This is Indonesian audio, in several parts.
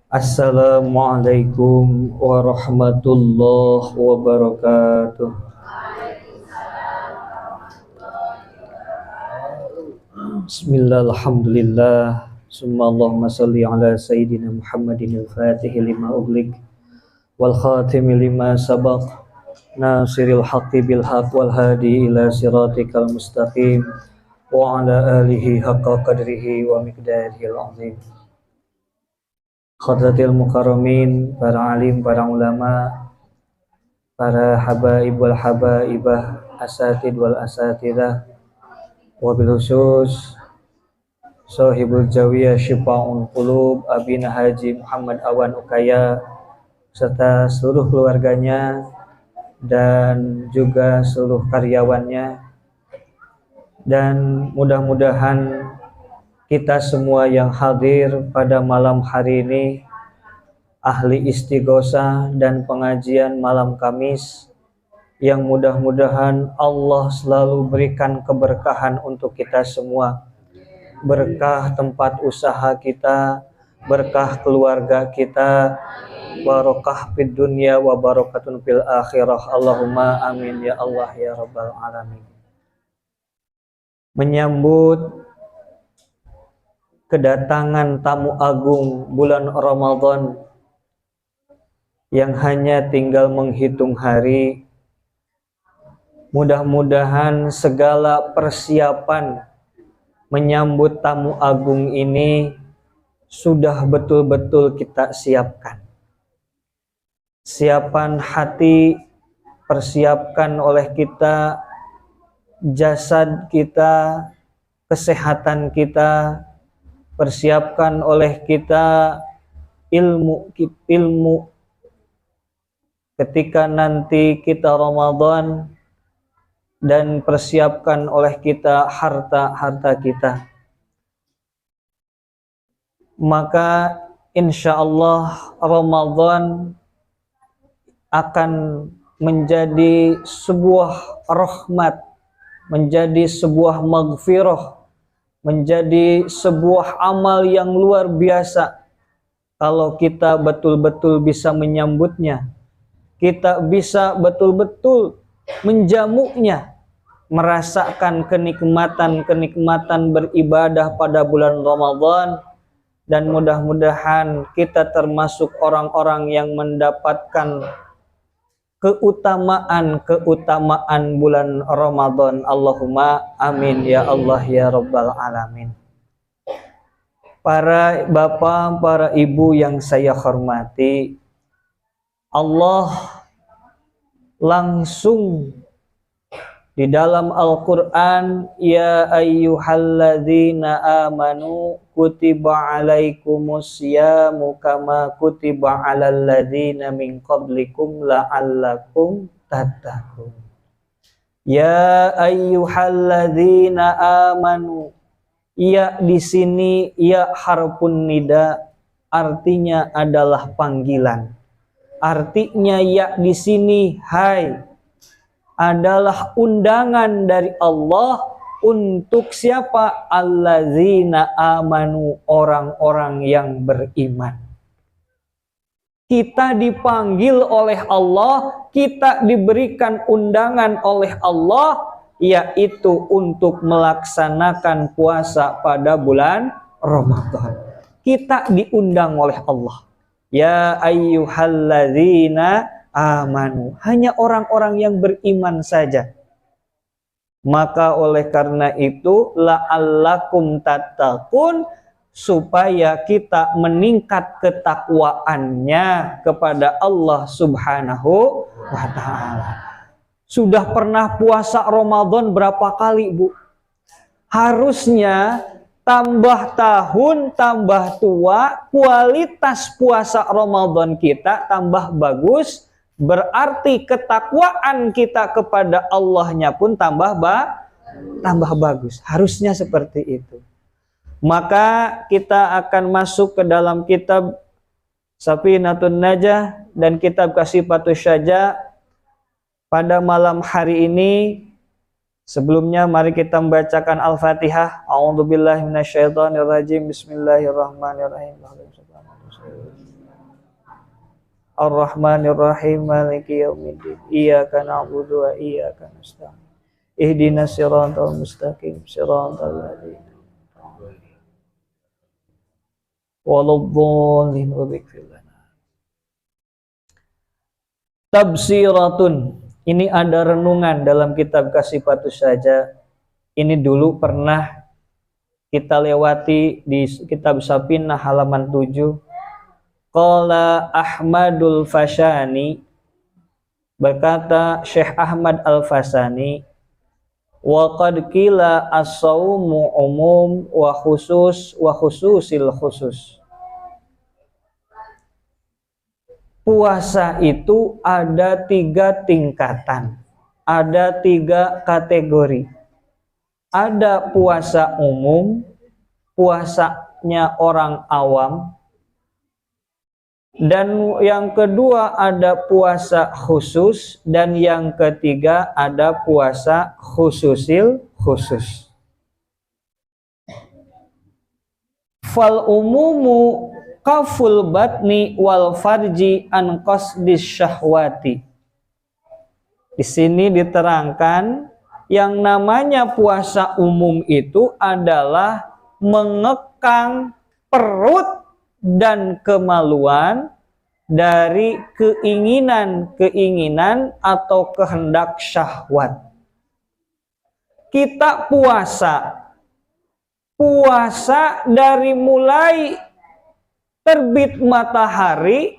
Assalamualaikum warahmatullahi wabarakatuh. Bismillah, alhamdulillah, summa Allahumma salli ala sayyidina Muhammadin al-fatih lima ughliq wal khatimi lima sabaq nasiril haqqi bil haqq wal hadi ila siratikal mustaqim wa ala alihi haqqa qadrihi wa miqdarihil azim. Khadratil mukarramin, para alim, para ulama, para habaib wal habaibah, asatid wal asatidah, wabil khusus sahibul jawiyah Syifa'ul Qulub Abina Haji Muhammad Awan Ukaya serta seluruh keluarganya dan juga seluruh karyawannya, dan mudah-mudahan kita semua yang hadir pada malam hari ini, ahli istighosah dan pengajian malam Kamis, yang mudah-mudahan Allah selalu berikan keberkahan untuk kita semua. Berkah tempat usaha kita, berkah keluarga kita, barokah fid dunya wa barokatun fil akhirah. Allahumma amin ya Allah ya rabbal alamin. Menyambut kedatangan tamu agung bulan Ramadan yang hanya tinggal menghitung hari, mudah-mudahan segala persiapan menyambut tamu agung ini sudah betul-betul kita siapkan. Siapan hati persiapkan oleh kita, jasad kita, kesehatan kita, persiapkan oleh kita ilmu ketika nanti kita Ramadan, dan persiapkan oleh kita harta kita. Maka insya Allah Ramadan akan menjadi sebuah rahmat, menjadi sebuah maghfirah, menjadi sebuah amal yang luar biasa kalau kita betul-betul bisa menyambutnya. Kita bisa betul-betul menjamunya, merasakan kenikmatan-kenikmatan beribadah pada bulan Ramadan, dan mudah-mudahan kita termasuk orang-orang yang mendapatkan keutamaan bulan Ramadan. Allahumma amin ya Allah ya rabbal alamin. Para bapak, para ibu yang saya hormati, Allah langsung di dalam Al-Quran, ya ayyuhalladzina amanu kutiba alaikumusyamu kama kutiba alal ladzina min qablikum la'allakum tattaqun. Ya ayyuhalladzina amanu, ya di sini ya harfun nida, artinya adalah panggilan. Artinya ya di sini hai adalah undangan dari Allah untuk siapa? Allazina amanu, orang-orang yang beriman. Kita dipanggil oleh Allah, kita diberikan undangan oleh Allah, yaitu untuk melaksanakan puasa pada bulan Ramadan. Kita diundang oleh Allah. Ya ayyuhalladzina amanu, hanya orang-orang yang beriman saja. Maka oleh karena itu la'allakum tattaqun, supaya kita meningkat ketakwaannya kepada Allah Subhanahu wa ta'ala. Sudah pernah puasa Ramadan berapa kali, Bu? Harusnya tambah tahun, tambah tua, kualitas puasa Ramadan kita tambah bagus, berarti ketakwaan kita kepada Allahnya pun tambah bagus. Harusnya seperti itu. Maka kita akan masuk ke dalam kitab Safinatun Najah dan kitab Kasifatus Syaja pada malam hari ini. Sebelumnya mari kita membacakan Al-Fatihah. A'udzubillahi minasyaitonirrajim. Bismillahirrahmanirrahim. Ar-Rahmanir Rahim, Maliki Yaumiddin. Iyyaka na'budu wa iyyaka nasta'in. Ihdinas siratal mustaqim, siratal ladzina waladdallin wabighfir lana. Tabsiratun. Ini ada renungan dalam kitab Kasifatus Saja. Ini dulu pernah kita lewati di kitab Safinah halaman 7. Qala Ahmadul Fashani, berkata Syekh Ahmad Al-Fasani, wa qad qila as-saumu umum wa khususil khusus. Puasa itu ada 3 tingkatan, ada 3 kategori. Ada puasa umum, puasanya orang awam, dan yang kedua ada puasa khusus, dan yang ketiga ada puasa khususil khusus. Fal umumu kaful batni wal farji an qasdis syahwati. Di sini diterangkan yang namanya puasa umum itu adalah mengekang perut dan kemaluan dari keinginan-keinginan atau kehendak syahwat. Kita puasa dari mulai terbit matahari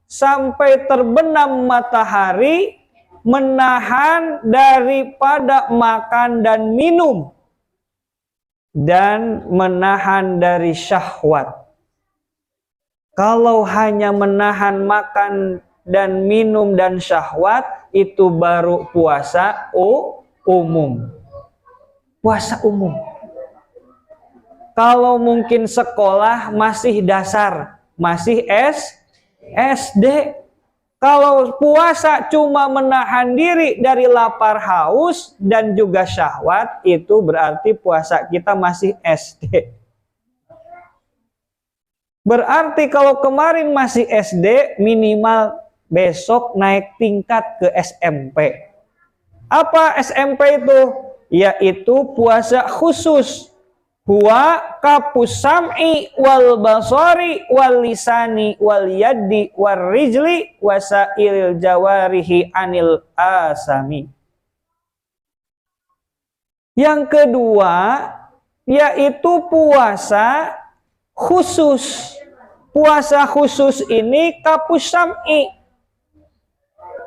sampai terbenam matahari, menahan daripada makan dan minum, dan menahan dari syahwat. Kalau hanya menahan makan dan minum dan syahwat, itu baru puasa umum. Puasa umum. Kalau mungkin sekolah masih dasar, masih SD. Kalau puasa cuma menahan diri dari lapar, haus, dan juga syahwat, itu berarti puasa kita masih SD. Berarti kalau kemarin masih SD, minimal besok naik tingkat ke SMP. Apa SMP itu? Yaitu puasa khusus. Huwa kapus sam'i wal basari wal lisani wal yaddi wal rijli wasailil jawarihi anil asami. Yang kedua yaitu puasa khusus. Puasa khusus ini kapus sam'i,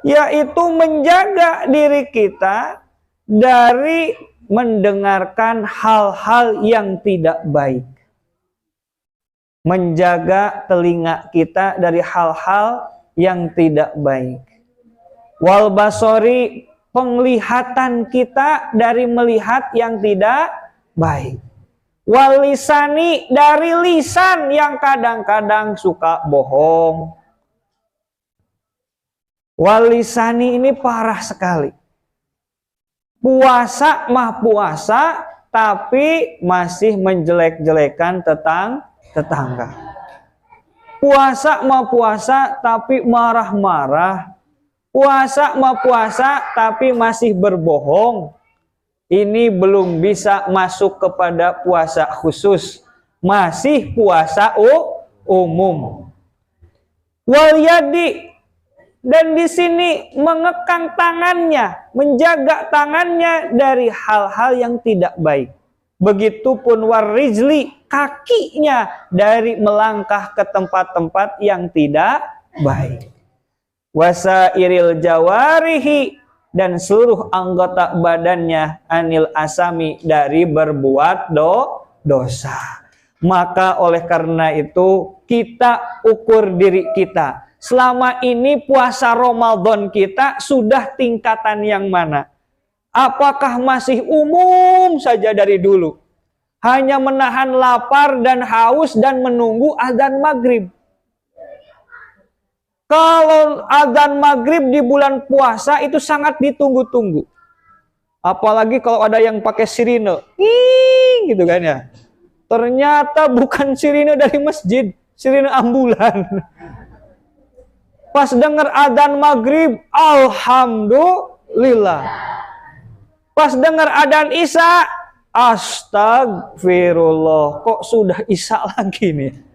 yaitu menjaga diri kita dari mendengarkan hal-hal yang tidak baik. Menjaga telinga kita dari hal-hal yang tidak baik. Wal basori, penglihatan kita dari melihat yang tidak baik. Wal lisani, dari lisan yang kadang-kadang suka bohong. Wal lisani ini parah sekali. Puasa mah puasa, tapi masih menjelek-jelekan tetangga. Puasa mah puasa, tapi marah-marah. Puasa mah puasa, tapi masih berbohong. Ini belum bisa masuk kepada puasa khusus. Masih puasa umum. Wal yadi, dan di sini mengekang tangannya, menjaga tangannya dari hal-hal yang tidak baik. Begitupun warijli, kakinya dari melangkah ke tempat-tempat yang tidak baik. Wasairil jawarihi, dan seluruh anggota badannya anil asami, dari berbuat dosa. Maka oleh karena itu kita ukur diri kita. Selama ini puasa Ramadan kita sudah tingkatan yang mana? Apakah masih umum saja dari dulu? Hanya menahan lapar dan haus dan menunggu azan maghrib. Kalau azan maghrib di bulan puasa itu sangat ditunggu-tunggu. Apalagi kalau ada yang pakai sirine. Gitu kan ya. Ternyata bukan sirine dari masjid, sirine ambulan. Pas dengar adzan maghrib, alhamdulillah. Pas dengar adzan isya, astagfirullah. Kok sudah isya lagi nih?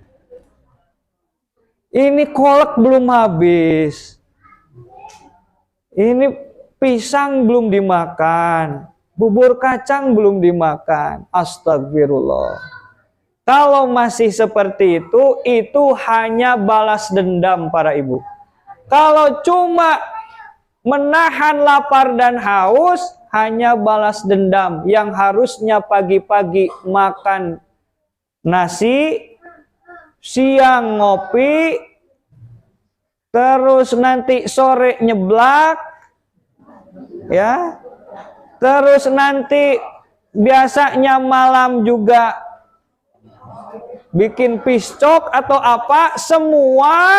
Ini kolak belum habis. Ini pisang belum dimakan. Bubur kacang belum dimakan. Astagfirullah. Kalau masih seperti itu hanya balas dendam para ibu. Kalau cuma menahan lapar dan haus, hanya balas dendam. Yang harusnya pagi-pagi makan nasi, siang ngopi, terus nanti sore nyeblak, ya. Terus nanti biasanya malam juga bikin piscok atau apa, semua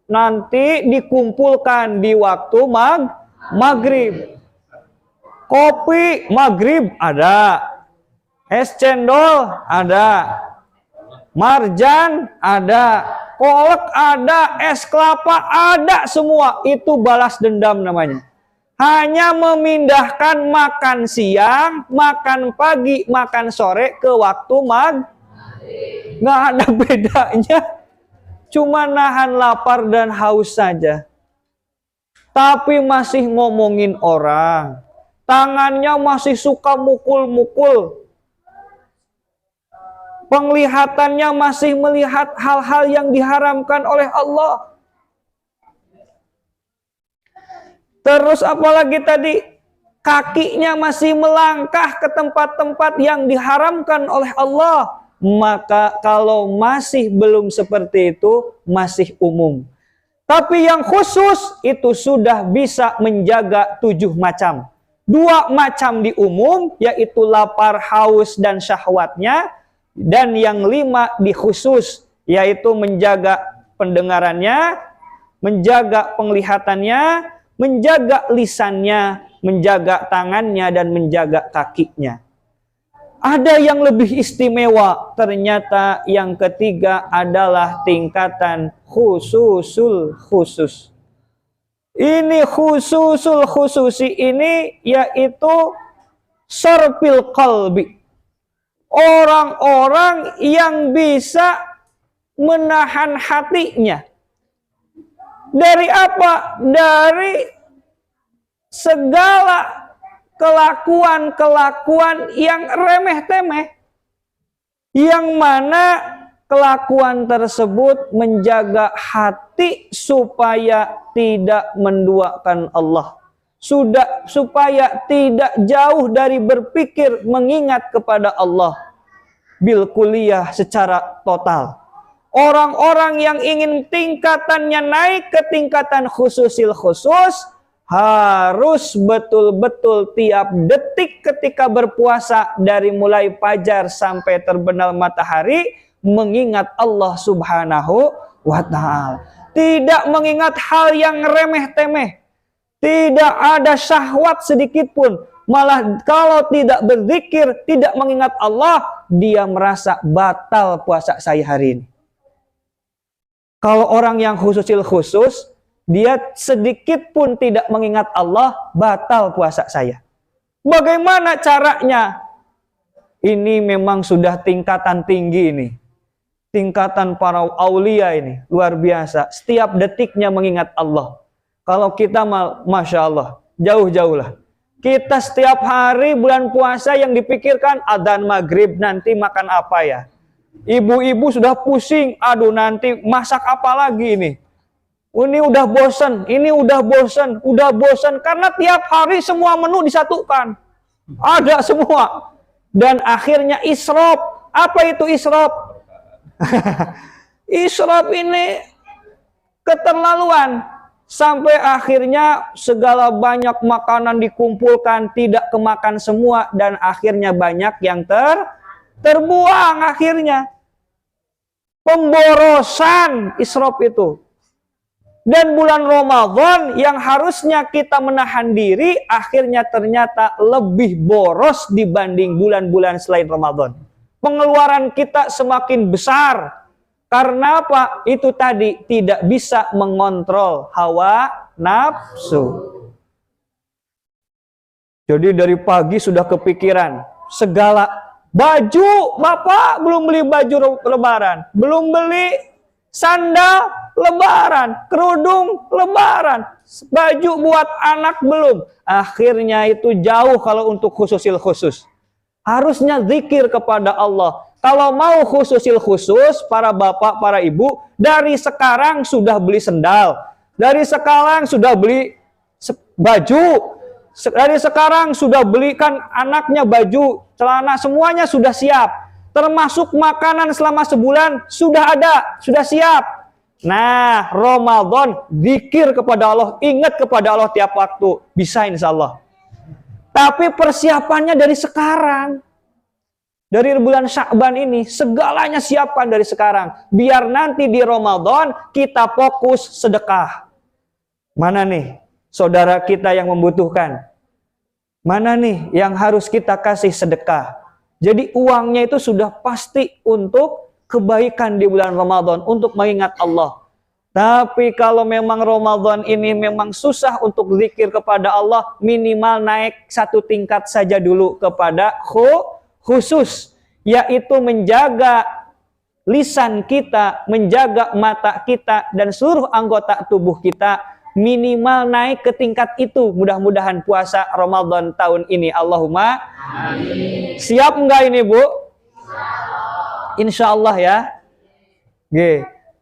nanti dikumpulkan di waktu maghrib. Kopi maghrib ada, es cendol ada, marjan ada, kolak ada, es kelapa ada, semua itu balas dendam namanya. Hanya memindahkan makan siang, makan pagi, makan sore ke waktu nggak ada bedanya. Cuma nahan lapar dan haus saja. Tapi masih ngomongin orang. Tangannya masih suka mukul-mukul. Penglihatannya masih melihat hal-hal yang diharamkan oleh Allah. Terus apalagi tadi, kakinya masih melangkah ke tempat-tempat yang diharamkan oleh Allah. Maka kalau masih belum seperti itu, masih umum. Tapi yang khusus itu sudah bisa menjaga 7 macam. 2 macam di umum, yaitu lapar, haus, dan syahwatnya. Dan yang 5 di khusus, yaitu menjaga pendengarannya, menjaga penglihatannya, menjaga lisannya, menjaga tangannya, dan menjaga kakinya. Ada yang lebih istimewa, ternyata yang ketiga adalah tingkatan khususul khusus. Ini khususul khususi ini yaitu sorpil qalbi. Orang-orang yang bisa menahan hatinya. Dari apa? Dari segala kelakuan-kelakuan yang remeh-temeh. Yang mana kelakuan tersebut menjaga hati supaya tidak menduakan Allah. Supaya tidak jauh dari berpikir mengingat kepada Allah. Bil kulliyah secara total. Orang-orang yang ingin tingkatannya naik ke tingkatan khususil khusus, harus betul-betul tiap detik ketika berpuasa dari mulai fajar sampai terbenam matahari mengingat Allah Subhanahu wa Ta'ala. Tidak mengingat hal yang remeh-temeh. Tidak ada syahwat sedikit pun. Malah kalau tidak berzikir, tidak mengingat Allah, dia merasa batal puasa saya hari ini. Kalau orang yang khususil khusus, dia sedikit pun tidak mengingat Allah, batal puasa saya. Bagaimana caranya? Ini memang sudah tingkatan tinggi ini. Tingkatan para aulia ini, luar biasa. Setiap detiknya mengingat Allah. Kalau kita, Masya Allah, jauh-jauh lah. Kita setiap hari bulan puasa yang dipikirkan, adzan maghrib nanti makan apa ya? Ibu-ibu sudah pusing, aduh nanti masak apa lagi ini? Ini udah bosan, udah bosan karena tiap hari semua menu disatukan. Ada semua. Dan akhirnya israf. Apa itu israf? Israf ini keterlaluan. Sampai akhirnya segala banyak makanan dikumpulkan, tidak kemakan semua, dan akhirnya banyak yang terbuang akhirnya. Pemborosan israf itu. Dan bulan Ramadan yang harusnya kita menahan diri, akhirnya ternyata lebih boros dibanding bulan-bulan selain Ramadan. Pengeluaran kita semakin besar. Karena apa? Itu tadi tidak bisa mengontrol hawa nafsu. Jadi dari pagi sudah kepikiran segala baju, Bapak belum beli baju lebaran, belum beli sandal lebaran, kerudung lebaran, baju buat anak belum. Akhirnya itu jauh kalau untuk khususil khusus. Harusnya zikir kepada Allah. Kalau mau khususil khusus, para bapak, para ibu, dari sekarang sudah beli sendal, dari sekarang sudah beli baju, dari sekarang sudah belikan anaknya baju, celana, semuanya sudah siap. Termasuk makanan selama sebulan sudah ada, sudah siap. Nah, Ramadan, zikir kepada Allah, ingat kepada Allah tiap waktu. Bisa insya Allah. Tapi persiapannya dari sekarang. Dari bulan Sya'ban ini, segalanya siapkan dari sekarang. Biar nanti di Ramadan kita fokus sedekah. Mana nih saudara kita yang membutuhkan? Mana nih yang harus kita kasih sedekah? Jadi uangnya itu sudah pasti untuk kebaikan di bulan Ramadan, untuk mengingat Allah. Tapi kalau memang Ramadan ini memang susah untuk zikir kepada Allah, minimal naik satu tingkat saja dulu kepada khusus, yaitu menjaga lisan kita, menjaga mata kita, dan seluruh anggota tubuh kita, minimal naik ke tingkat itu. Mudah-mudahan puasa Ramadan tahun ini. Allahumma amin. Siap enggak ini, Bu? Insya Allah ya.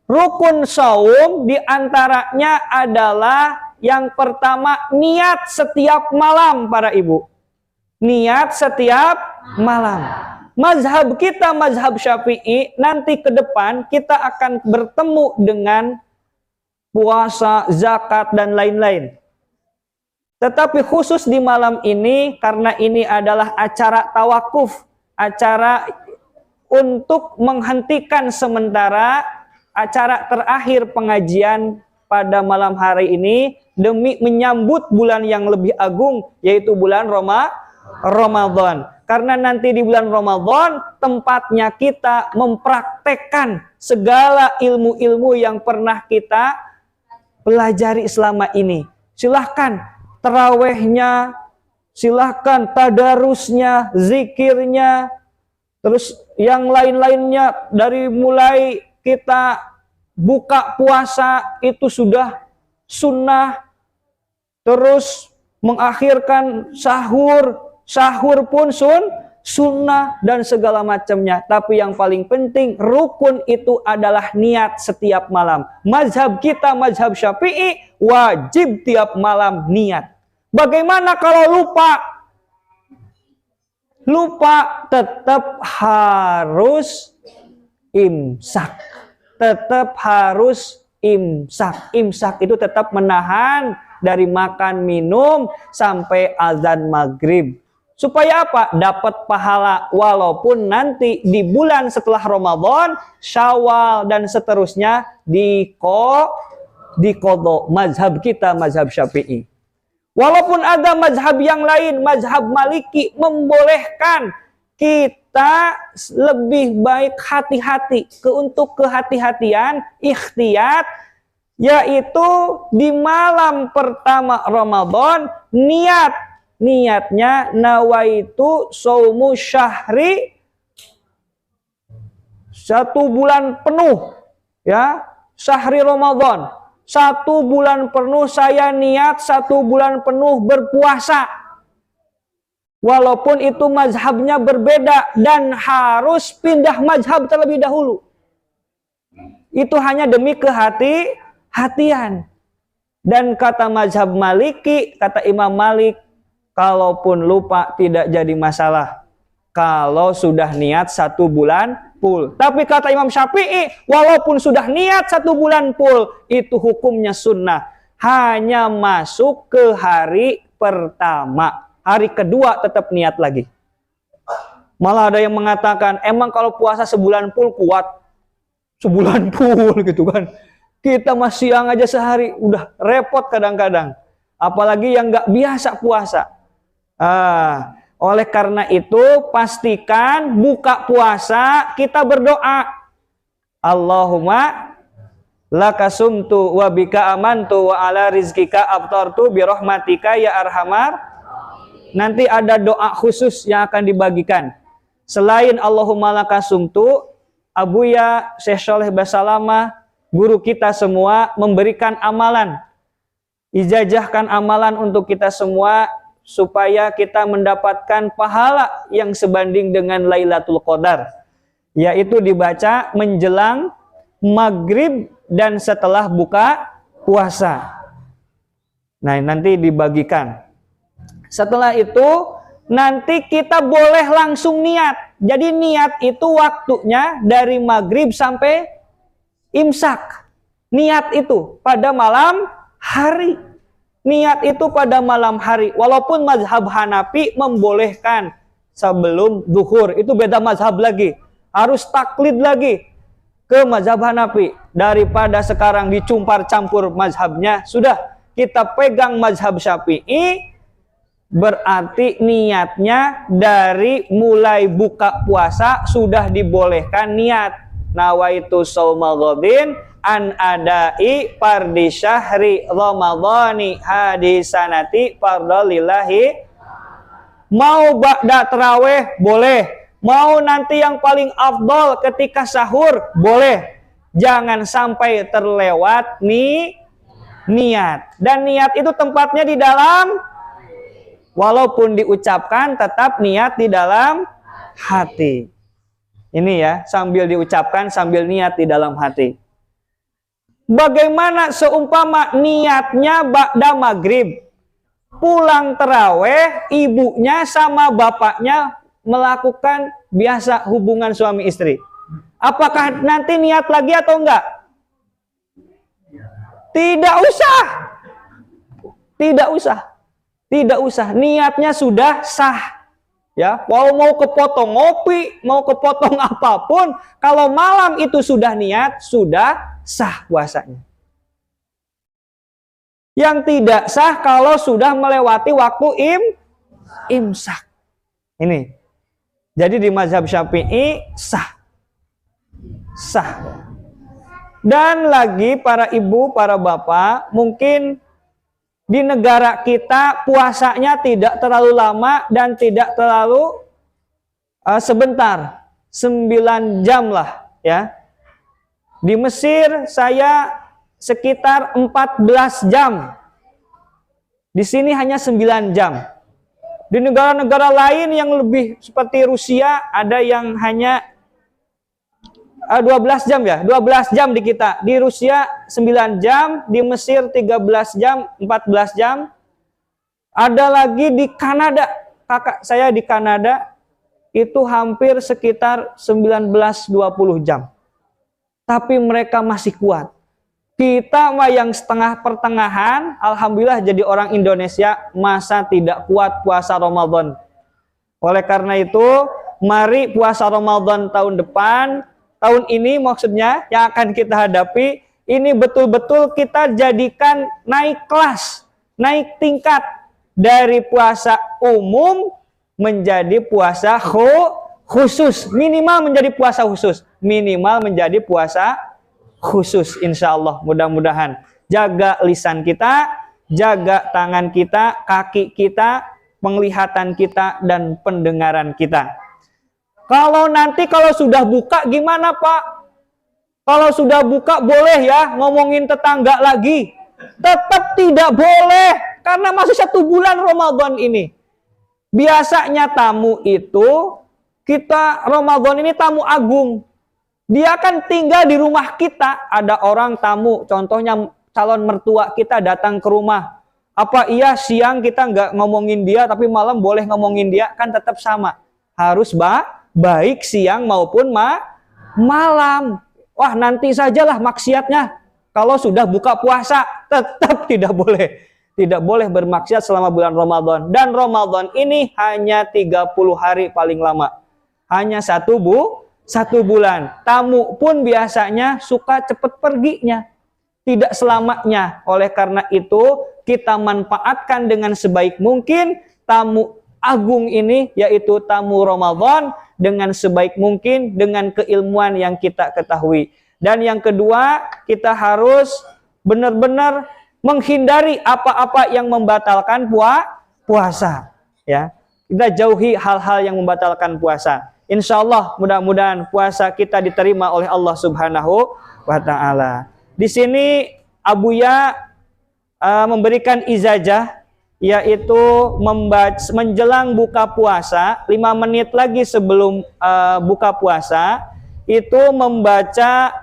Rukun saum diantaranya adalah yang pertama, niat setiap malam, para ibu. Niat setiap malam. Mazhab kita, mazhab Syafi'i, nanti ke depan kita akan bertemu dengan puasa, zakat, dan lain-lain. Tetapi khusus di malam ini, karena ini adalah acara tawakuf, acara untuk menghentikan sementara acara terakhir pengajian pada malam hari ini, demi menyambut bulan yang lebih agung, yaitu bulan Ramadan. Karena nanti di bulan Ramadan, tempatnya kita mempraktekkan segala ilmu-ilmu yang pernah kita pelajari selama ini. Silahkan terawihnya, silahkan tadarusnya, zikirnya, terus yang lain-lainnya, dari mulai kita buka puasa itu sudah sunnah, terus mengakhirkan sahur pun sunnah, dan segala macamnya. Tapi yang paling penting, rukun itu adalah niat setiap malam. Mazhab kita, mazhab Syafi'i, wajib tiap malam niat. Bagaimana kalau lupa? Lupa tetap harus imsak. Tetap harus imsak. Imsak itu tetap menahan dari makan minum sampai azan maghrib. Supaya apa? Dapat pahala, walaupun nanti di bulan setelah Ramadan, Syawal dan seterusnya diqodho. Mazhab kita, mazhab Syafi'i. Walaupun ada mazhab yang lain, mazhab Maliki membolehkan kita lebih baik hati-hati, untuk kehati-hatian, ikhtiyat, yaitu di malam pertama Ramadan, niatnya nawaitu saumu syahri, 1 bulan penuh, ya, syahri Ramadan, 1 bulan penuh saya niat 1 bulan penuh berpuasa. Walaupun itu mazhabnya berbeda dan harus pindah mazhab terlebih dahulu. Itu hanya demi kehati-hatian. Dan kata mazhab Maliki, kata Imam Malik, kalaupun lupa tidak jadi masalah. Kalau sudah niat 1 bulan full. Tapi kata Imam Syafi'i, walaupun sudah niat 1 bulan full, itu hukumnya sunnah. Hanya masuk ke hari pertama. Hari kedua tetap niat lagi. Malah ada yang mengatakan, emang kalau puasa sebulan full kuat? Sebulan full gitu kan. Kita masih siang aja sehari, udah repot kadang-kadang. Apalagi yang nggak biasa puasa. Oleh karena itu, pastikan buka puasa kita berdoa. Allahumma lakasumtu wa bika amantu wa ala rizkika abtartu birahmatika ya arhamar. Nanti ada doa khusus yang akan dibagikan. Selain Allahumma lakasumtu, Abuya Syekh Sholeh Basalamah, guru kita semua memberikan amalan. Ijazahkan amalan untuk kita semua supaya kita mendapatkan pahala yang sebanding dengan Lailatul Qadar, yaitu dibaca menjelang maghrib dan setelah buka puasa. Nah, nanti dibagikan. Setelah itu nanti kita boleh langsung niat. Jadi niat itu waktunya dari maghrib sampai imsak. Niat itu pada malam hari. Niat itu pada malam hari. Walaupun mazhab Hanafi membolehkan sebelum duhur. Itu beda mazhab lagi. Harus taklid lagi ke mazhab Hanafi. Daripada sekarang dicumpar campur mazhabnya. Sudah kita pegang mazhab Syafi'i. Berarti niatnya dari mulai buka puasa sudah dibolehkan niat. Nawaitu shauma ghadin an adai fardi syahri ramadhani hadisanati fardalillahi. Mau ba'da tarawih boleh, mau nanti yang paling afdol ketika sahur boleh. Jangan sampai terlewat niat. Dan niat itu tempatnya di dalam, walaupun diucapkan tetap niat di dalam hati. Ini ya, sambil diucapkan sambil niat di dalam hati. Bagaimana seumpama niatnya ba'da maghrib, pulang terawih, ibunya sama bapaknya melakukan biasa hubungan suami istri. Apakah nanti niat lagi atau enggak? Tidak usah. Tidak usah. Tidak usah. Niatnya sudah sah. Ya, mau kepotong ngopi, mau kepotong apapun, kalau malam itu sudah niat, sudah sah puasanya. Yang tidak sah kalau sudah melewati waktu imsak. Ini. Jadi di mazhab Syafi'i sah. Sah. Dan lagi para ibu, para bapak, mungkin di negara kita puasanya tidak terlalu lama dan tidak terlalu sebentar. 9 jam lah ya. Di Mesir saya sekitar 14 jam. Di sini hanya 9 jam. Di negara-negara lain yang lebih seperti Rusia ada yang hanya 12 jam ya, 12 jam di kita. Di Rusia 9 jam, di Mesir 13 jam, 14 jam. Ada lagi di Kanada, kakak saya di Kanada itu hampir sekitar 19-20 jam. Tapi mereka masih kuat. Kita mah yang setengah pertengahan, alhamdulillah jadi orang Indonesia masa tidak kuat puasa Ramadan. Oleh karena itu, mari puasa Ramadan tahun depan, tahun ini maksudnya yang akan kita hadapi, ini betul-betul kita jadikan naik kelas, naik tingkat dari puasa umum menjadi puasa khusus. Minimal menjadi puasa khusus. Minimal menjadi puasa khusus insya Allah. Mudah-mudahan. Jaga lisan kita, jaga tangan kita, kaki kita, penglihatan kita, dan pendengaran kita. Kalau nanti kalau sudah buka gimana Pak? Kalau sudah buka boleh ya ngomongin tetangga lagi? Tetap tidak boleh. Karena masih 1 bulan Ramadan ini. Biasanya tamu itu, kita Ramadan ini tamu agung. Dia akan tinggal di rumah kita. Ada orang tamu, contohnya calon mertua kita datang ke rumah. Apa iya siang kita nggak ngomongin dia, tapi malam boleh ngomongin dia? Kan tetap sama. Harus baik siang maupun malam. Wah nanti sajalah maksiatnya. Kalau sudah buka puasa tetap tidak boleh. Tidak boleh bermaksiat selama bulan Ramadan. Dan Ramadan ini hanya 30 hari paling lama. Hanya 1 bulan. Tamu pun biasanya suka cepat perginya. Tidak selamanya. Oleh karena itu kita manfaatkan dengan sebaik mungkin tamu agung ini, yaitu tamu Ramadan, dengan sebaik mungkin dengan keilmuan yang kita ketahui. Dan yang kedua, kita harus benar-benar menghindari apa-apa yang membatalkan puasa. Ya, kita jauhi hal-hal yang membatalkan puasa. Insya Allah mudah-mudahan puasa kita diterima oleh Allah Subhanahu wa Ta'ala. Di sini Abuya memberikan izajah, yaitu menjelang buka puasa 5 menit lagi sebelum buka puasa itu membaca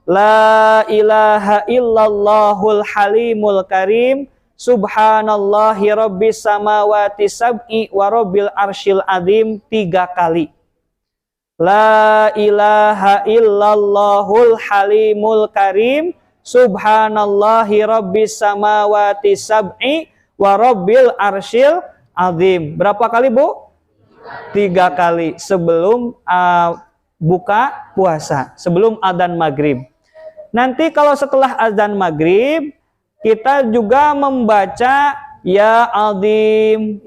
La ilaha illallahul halimul karim subhanallahi rabbis samawati sab'i wa rabbil arsyil azim 3 kali. La ilaha illallahul halimul karim subhanallahi rabbis samawati sab'i wa rabbil arsyil azim. Berapa kali, Bu? 3 kali sebelum buka puasa, sebelum adzan maghrib. Nanti kalau setelah azan maghrib, kita juga membaca Ya Azim,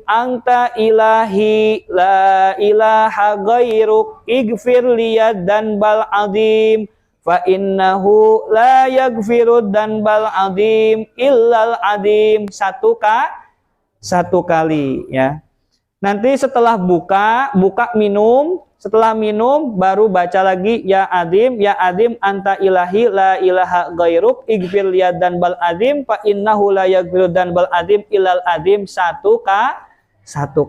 Anta ilahi, la ilaha gairuk, ighfir liyad dan bal azim, fa innahu la yaghfirud dan bal azim, illal azim. 1 kali ya. Nanti setelah buka minum. Setelah minum baru baca lagi Ya Azim, Anta ilahi, la ilaha gairuk, ighfir liyad dan bal azim, fa innahu la yaghfirud dan bal azim illal azim. 1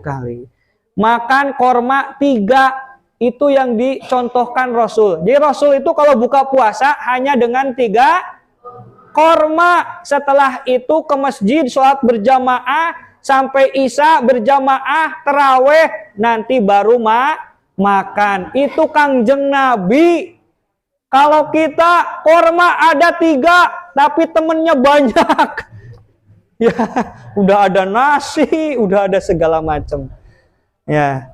kali. Makan korma 3, itu yang dicontohkan Rasul. Jadi Rasul itu kalau buka puasa hanya dengan 3 korma. Setelah itu ke masjid sholat berjamaah sampai isya berjamaah terawih, nanti baru makan. Itu Kangjeng Nabi. Kalau kita korma ada 3 tapi temennya banyak, ya udah ada nasi, udah ada segala macam, ya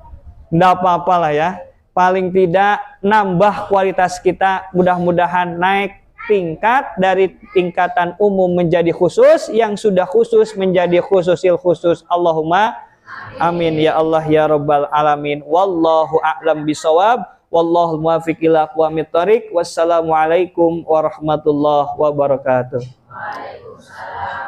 enggak apa-apa lah ya. Paling tidak nambah kualitas kita, mudah-mudahan naik tingkat dari tingkatan umum menjadi khusus, yang sudah khusus menjadi khususil khusus. Allahumma amin ya Allah ya rabbal alamin. Wallahu a'lam bisawab. Wallahu muwaffiq ila aqwamit thoriq. Wassalamualaikum warahmatullahi wabarakatuh. Waalaikumsalam.